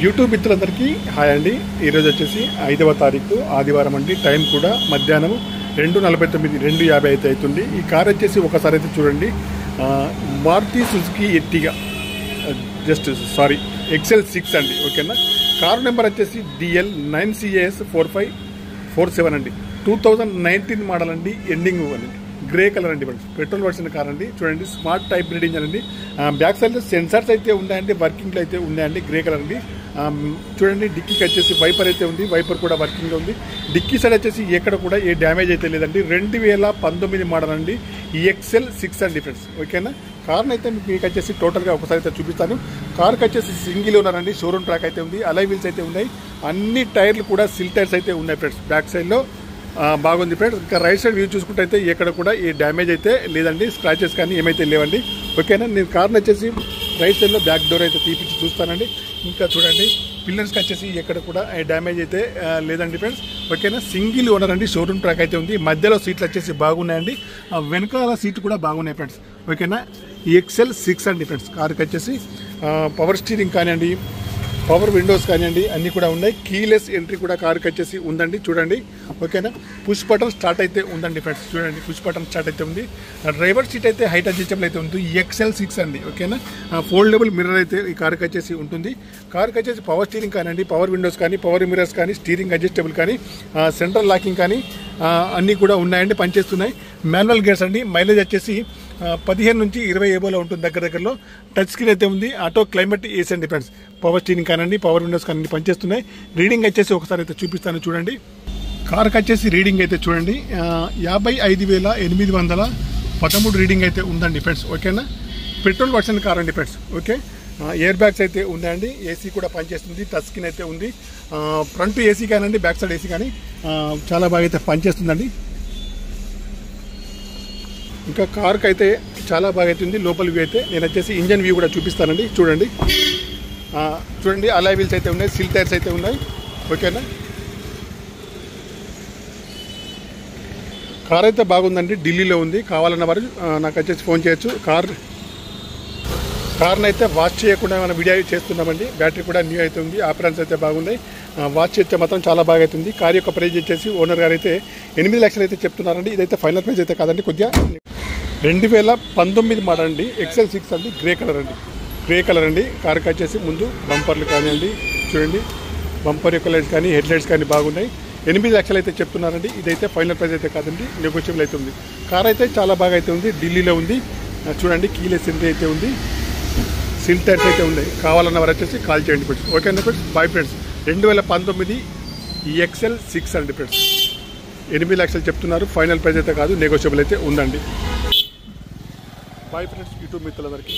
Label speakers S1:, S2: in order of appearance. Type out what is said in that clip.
S1: YouTube మిత్రులందరికీ hi అండి. ఈరోజు వచ్చేసి 5వ తారీఖు ఆదివారం అండి. టైం కూడా మధ్యాహ్నం 2:49 2:50 అయితే అవుతుంది. ఈ కార్ వచ్చేసి ఒకసారి అయితే చూడండి, మారుతి సుజుకి ఎర్టిగా XL6 అండి. ఓకేనా. కారు నెంబర్ వచ్చేసి DL 9CAS 4547 అండి. 2019 మోడల్ అండి. ఎండింగ్ అండి. గ్రే కలర్ అండి. పెట్రోల్ వర్షన్ కార్ అండి. చూడండి, స్మార్ట్ టైప్ బ్రీడింగ్ అండి. బ్యాక్ సైడ్ సెన్సార్స్ అయితే ఉన్నాయండి, వర్కింగ్లో అయితే ఉన్నాయండి. గ్రే కలర్ అండి. చూడండి, డిక్కీకి వచ్చేసి వైపర్ అయితే ఉంది, వైపర్ కూడా వర్కింగ్లో ఉంది. డిక్కీ సైడ్ వచ్చేసి ఎక్కడ కూడా ఏ డ్యామేజ్ అయితే లేదండి. 2019 మోడల్ అండి. XL6 అండి ఫ్రెండ్స్. ఓకేనా. కార్ని అయితే మీకు వచ్చేసి టోటల్గా ఒకసారి అయితే చూపిస్తాను. కార్కి వచ్చేసి సింగిల్ ఓనర్ అండి. షోరూమ్ ట్రాక్ అయితే ఉంది, అలై వీల్స్ అయితే ఉన్నాయి. అన్ని టైర్లు కూడా సిల్ టైర్స్ అయితే ఉన్నాయి ఫ్రెండ్స్. బ్యాక్ సైడ్లో బాగుంది ఫ్రెండ్స్. ఇంకా రైట్ సైడ్ వ్యూ చూసుకుంటే అయితే ఎక్కడ కూడా ఏ డ్యామేజ్ అయితే లేదండి, స్క్రాచెస్ కానీ ఏమైతే లేవండి. ఓకేనా. నేను కార్ని వచ్చేసి రైట్ సైడ్లో బ్యాక్ డోర్ అయితే తీపిచ్చి చూస్తానండి. ఇంకా చూడండి, పిల్లర్స్కి వచ్చేసి ఎక్కడ కూడా డ్యామేజ్ అయితే లేదండి ఫ్రెండ్స్. ఓకేనా. సింగిల్ ఓనర్ అండి. షోరూమ్ ట్రాక్ అయితే ఉంది. మధ్యలో సీట్లు వచ్చేసి బాగున్నాయండి, వెనకాల సీట్లు కూడా బాగున్నాయి ఫ్రెండ్స్. ఓకేనా. XL6 అండి ఫ్రెండ్స్. కార్కి వచ్చేసి పవర్ స్టీరింగ్ కానివ్వండి, పవర్ విండోస్ కానివ్వండి, అన్నీ కూడా ఉన్నాయి. కీలెస్ ఎంట్రీ కూడా కార్కి వచ్చేసి ఉందండి. చూడండి. ఓకేనా. పుష్ బటన్ స్టార్ట్ అయితే ఉందండి ఫ్రెండ్స్. చూడండి, పుష్ బటన్ స్టార్ట్ అయితే ఉంది. డ్రైవర్ సీట్ అయితే హైట్ అడ్జస్టబుల్ అయితే ఉంది. XL6 అండి. ఓకేనా. ఫోల్డబుల్ మిర్రర్ అయితే ఈ కార్కి వచ్చేసి ఉంటుంది. కార్కి వచ్చేసి పవర్ స్టీరింగ్ కానివ్వండి, పవర్ విండోస్ కానీ, పవర్ మిర్రర్స్ కానీ, స్టీరింగ్ అడ్జస్టబుల్ కానీ, సెంట్రల్ లాకింగ్ కానీ అన్నీ కూడా ఉన్నాయండి, పనిచేస్తున్నాయి. మాన్యువల్ గేర్స్ అండి. మైలేజ్ వచ్చేసి 15 నుంచి 20 ఏబోలో ఉంటుంది దగ్గరలో. టచ్ స్క్రీన్ అయితే ఉంది. ఆటో క్లైమేట్ ఏసీ అండి ఫ్రెండ్స్. పవర్ స్టీరింగ్ కానివ్వండి, పవర్ విండోస్ కానీ పనిచేస్తున్నాయి. రీడింగ్ వచ్చేసి ఒకసారి అయితే చూపిస్తాను చూడండి. కార్కి వచ్చేసి రీడింగ్ అయితే చూడండి, 55,813 రీడింగ్ అయితే ఉందండి ఫ్రెండ్స్. ఓకేనా. పెట్రోల్ వర్షన్ కార్ అండి ఫ్రెండ్స్. ఓకే. ఎయిర్ బ్యాగ్స్ అయితే ఉన్నాయండి. ఏసీ కూడా పనిచేస్తుంది. టచ్ స్క్రీన్ అయితే ఉంది. ఫ్రంట్ ఏసీ కానివ్వండి, బ్యాక్ సైడ్ ఏసీ కానీ చాలా బాగా అయితే పనిచేస్తుందండి. ఇంకా కార్కి అయితే చాలా బాగా అవుతుంది. లోపల వ్యూ అయితే నేను వచ్చేసి ఇంజన్ వ్యూ కూడా చూపిస్తానండి. చూడండి. చూడండి, అలై వీల్స్ అయితే ఉన్నాయి, సిల్ టైర్స్ అయితే ఉన్నాయి. ఓకేనా. కార్ అయితే బాగుందండి. ఢిల్లీలో ఉంది. కావాలన్న వారు నాకు వచ్చేసి ఫోన్ చేయొచ్చు. కార్ని అయితే వాష్ చేయకుండా మనం వీడియో చేస్తున్నామండి. బ్యాటరీ కూడా న్యూ అయితే ఉంది. ఆపరెన్స్ అయితే బాగున్నాయి. వాచ్ చేస్తే మాత్రం చాలా బాగా అవుతుంది. కార్ యొక్క ప్రైజ్ వచ్చేసి ఓనర్ గారు అయితే 8 లక్షలు అయితే చెప్తున్నారండి. ఇదైతే ఫైనల్ ప్రైజ్ అయితే కాదండి, కొద్దిగా 2019 మోడల్ అండి. XL6 అండి. గ్రే కలర్ అండి. కార్కి వచ్చేసి ముందు బంపర్లు కానివ్వండి, చూడండి, బంపర్ యొక్క లైట్స్ కానీ, హెడ్ లైట్స్ కానీ బాగున్నాయి. 8 లక్షలు అయితే చెప్తున్నారండి. ఇదైతే ఫైనల్ ప్రైజ్ అయితే కాదండి, నెగోషియబుల్ అయితే ఉంది. కార్ అయితే చాలా బాగా అయితే ఉంది. ఢిల్లీలో ఉంది. చూడండి, కీలెస్ ఎంట్రీ అయితే ఉంది. సిల్ టైర్స్ అయితే ఉన్నాయి. కావాలన్న వారు వచ్చేసి కాల్ చేయండి ఫ్రెండ్స్. ఓకేనా ఫ్రెండ్స్. Bye friends. 2019 XL6 అండి ఫ్రెండ్స్. 8 లక్షలు చెప్తున్నారు. ఫైనల్ ప్రైజ్ అయితే కాదు, నెగోషియబుల్ అయితే ఉందండి. Bye friends. యూట్యూబ్ మిత్రులందరికీ.